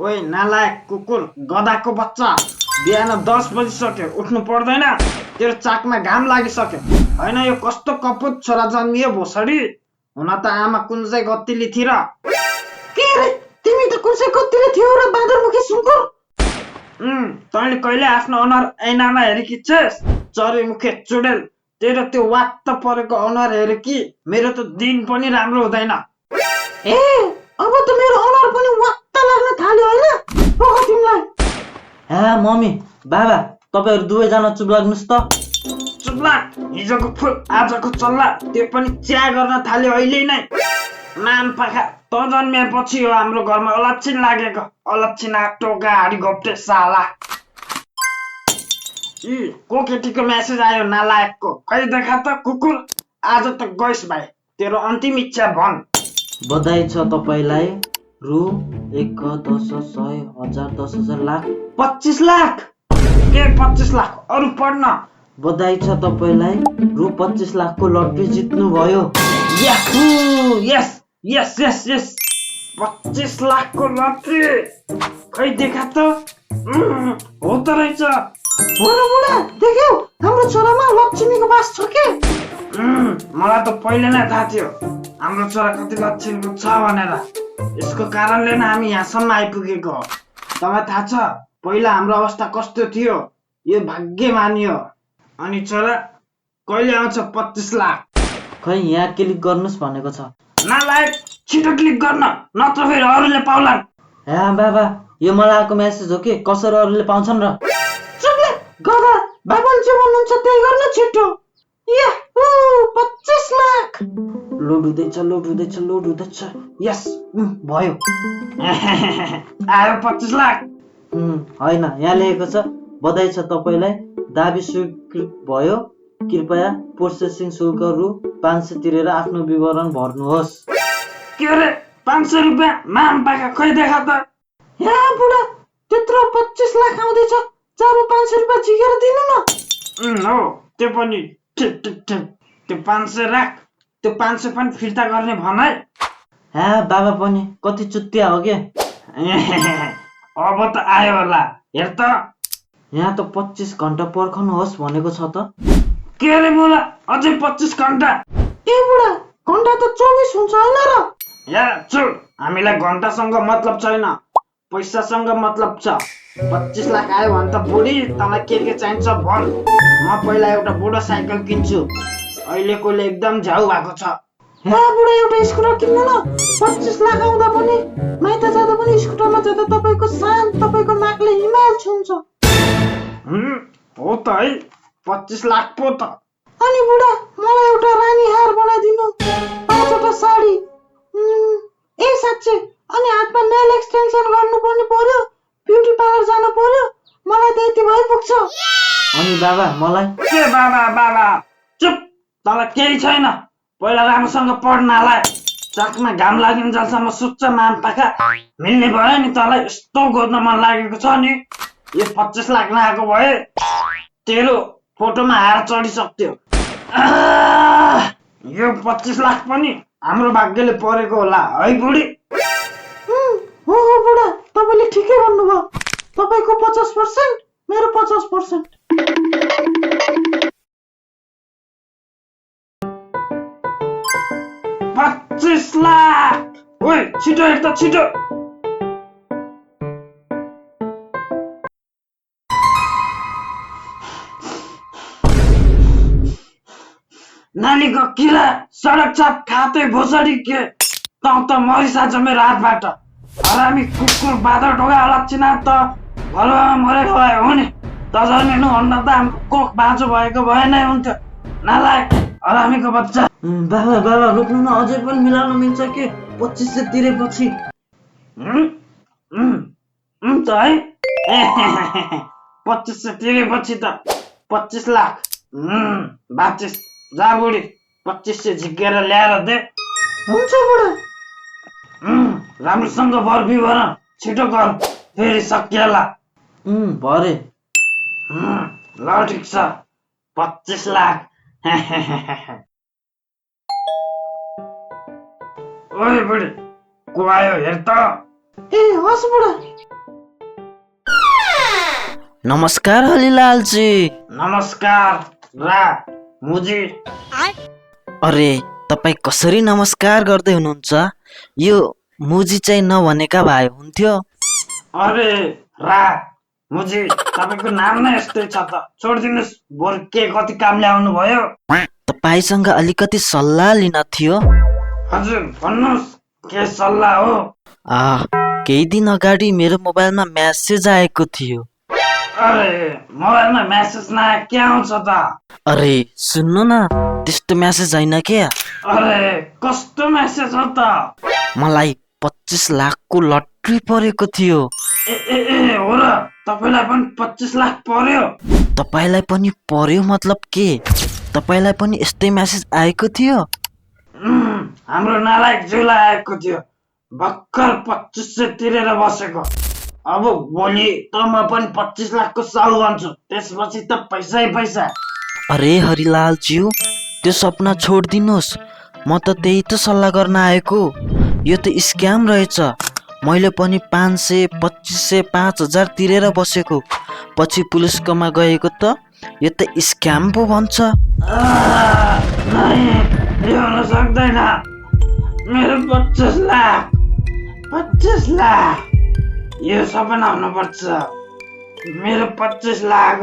ओइ नालायक कुकुर गधाको बच्चा, बिहान 10 बजिसक्यो, उठ्नु पर्दैन? तेरो चाकमा घाम लागिसक्यो। होइन यो कस्तो कपुत छोरा जन्मियो भोसडी। हुन त आमा कुन्जै गतिली थिर। के रे तिमी त कुन चाहिँ कतिले थियौ र बाँदरमुखी सुँगुर? तैँले कहिले आफ्नो अनुहार ऐनामा हेरेकी छेस? चरीमुखे चुडेल, तेरो त्यो वात्त परेको अनुहार हेरे कि मेरो त दिन पनि राम्रो हुँदैन। ए अब त मेरो अनुहार पनि वात्ता लाग्न थाल्यो होइन? पोख तिमीलाई। मम्मी बाबा तपाईहरु दुवैजना चुप लाग्नुस् त। चुप लाग, हिजोको फुल आजको चल्ला, त्यो पनि च्या गर्न थाल्यो अहिले नै। नाम पाखा त जन्मेपछि हो हाम्रो घरमा अलक्षिन लागेको, अलक्षिन टोका हाडी घोप्टे साला। को केटीको मेसेज आयो नालायकको? खै देखा त कुकुर, आज त गइस भाइ, तेरो अन्तिम इच्छा भन। बधाई छ तपाईलाई। रु 1 10 100 1000 10,000 लाख 25 लाख। के 25 लाख? अरु पढ्न। बधाई छ तपाईलाई। रु 25 लाखको लटरी जित्नु भयो। याहू! यस यस यस यस 25 लाखको लटरी। खै देखा त। हो त रहेछ। बुढा देख्यौ हाम्रो छोरामा लक्ष्मीको बास छ के? मलाई त पहिले नै थाहा थियो हाम्रो छोरा कति लक्षणको छ भनेर। यसको कारणले नै हामी यहाँसम्म आइपुगेको हो। तपाईँ थाहा छ पहिला हाम्रो अवस्था कस्तो थियो? यो भाग्यमानी हो। अनि छोरा कहिले आउँछ 25 लाख? खै यहाँ क्लिक गर्नुस् भनेको छ। नालायक, छिटो क्लिक गर्न, नत्र फेरि अरूले पाउलान्। बाबा यो मलाई आएको मेसेज हो कि कसरी अरूले पाउँछन् र? चुपले गधा, बाबुले जे भन्नुहुन्छ त्यही गर्न छिटो। याहू 25 लाख। लोड हुँदैछ। यस भयो। आयो 25 लाख। होइन यहाँ लेखेको छ बधाई छ तपाईलाई, दाबी स्वीकृत भयो, कृपया प्रोसेसिङ शुल्क रु 500 तिरेर आफ्नो विवरण भर्नुहोस्। के रे 500 रुपियाँ? माम पाका खै देखा त। यहाँ बुढा त्यत्रो 25 लाख आउँदैछ, 400-500 रुपियाँ झिकेर दिनु न। हो त्यो पनि ठिक। त्यो 500 राख, त्यो 500 पनि फिर्ता गर्ने भन है। बाबा पनि कति चुत्तिया हो के। अब त आयो होला, हेर त। यहाँ त 25 घण्टा पर्खनुहोस् भनेको छ त। के रे बोला, अझै 25 घण्टा? ए बुढा घण्टा त 24 हुन्छ होइन र? या चुप, हामीलाई घण्टासँग मतलब छैन, पैसासँग मतलब छ। 25 लाख आयो भने त बुढी तँलाई के चाहिन्छ भन। म पहिला एउटा बुढो साइकल किन्छु, अहिलेकोले एकदम झ्याउ भएको छ। यहाँ बुढा एउटा स्कुटर किन्नु न। 25 लाख आउँदा पनि माइत जाँदा पनि स्कुटरमा जाँदा तपाईँको सान, तपाईँको नाकले हिमाल छुन्छ। हो त है, 25 लाख पो त। अनि बुढा मलाई एउटा रानी हार बनाइदिनु, 5वटा साडी। ए साँच्चै, अनि हातमा नेल एक्सटेन्सन गर्नु पनि पर्यो, ब्युटी पार्लर जानु पर्यो, मलाई त्यति भइ पुग्छ। अनि बाबा मलाई? के बाबा चुप, तँलाई केही छैन। पहिला राम्रोसँग पढ्नलाई, चाकमा घाम लागिन्जेलसम्म सुत्छ माम पाखा। मिल्ने भयो नि तँलाई, यस्तो गोद्न मन लागेको छ नि। यो 25 लाख नआएको भए तेरो फोटोमा हार चढिसक्थ्यो। यो 25 लाख पनि हाम्रो भाग्यले परेको होला है बुढी। हो बुढा, तपाईँले ठिकै भन्नुभयो। तपाईँको 50%, मेरो 50%। 25 लाख! ओइ छिटो हेर त छिटो। नानीको किरा सडक छाप खाते भोसडी के त मरिसाछ मेरो हातबाट। हरामी कुकुर बाँदर ढोका अलक्षिना त घरमा मरेको भए हो नि, त जन्मिनु भन्दा त हाम्रो कोख बाँचो भएको भए नै हुन्थ्यो। नालायक हरामीको बच्चा। बाबा रोक्नु न, अझै पनि मिलाउन मिल्छ कि 2500 तिरेपछि। त है 2500 तिरेपछि त 25 लाख बाँचिस। जा बुढी 2500 झिकेर ल्याएर दे। हुन्छ बुढा। राम्रोसँग भर विवरण, छिटो गर, फेरि सकिएला। भरे। ल ठिक छ, 25 लाख। ओइ बुढी को आयो हेर त। ए हस् बुढा। नमस्कार हरिलालजी। नमस्कार रा मुजी। अरे तपाईँ कसरी नमस्कार गर्दै हुनुहुन्छ? यो मुजी चाहिँ नभनेका भए हुन्थ्यो। अरे रा मुजी तपाईँको नाम नै यस्तै छ त, छोडिदिनुहोस्। बरु के कति कामले आउनु भयो? तपाईँसँग अलिकति सल्लाह लिन थियो। हजुर भन्नुहोस्, के सल्लाह हो? केही दिन अगाडि मेरो मोबाइलमा म्यासेज आएको थियो। अरे मोबाइलमा मेसेज नआए के आउँछ त? अरे सुन्नु न, त्यस्तो म्यासेज होइन क्या। अरे कस्तो मेसेज हो त? मलाई 25 लाखको लट्री परेको थियो। ए हो र? तपाईँलाई पनि 25 लाख पर्यो? तपाईँलाई पनि पर्यो मतलब के? तपाईँलाई पनि यस्तै म्यासेज आएको थियो? हाम्रो नालायक ज्यूलाई आएको थियो। भर्खर 2500 तिरेर बसेको। अब भोलि त म पनि 25 लाखको साउ बन्छु, त्यसपछि त पैसै पैसा। अरे हरिलालज्यू, त्यो सपना छोडिदिनुहोस्। म त त्यही त सल्लाह गर्न आएको। यो त स्क्याम रहेछ। मैले पनि 500, 2500, 5000 तिरेर बसेको। पछि पुलिसकोमा गएको त यो त स्क्याम पो भन्छ। यो हुन सक्दैन। मेरो 25 लाख, 25 लाख, यो सपना हुनुपर्छ। मेरो 25 लाख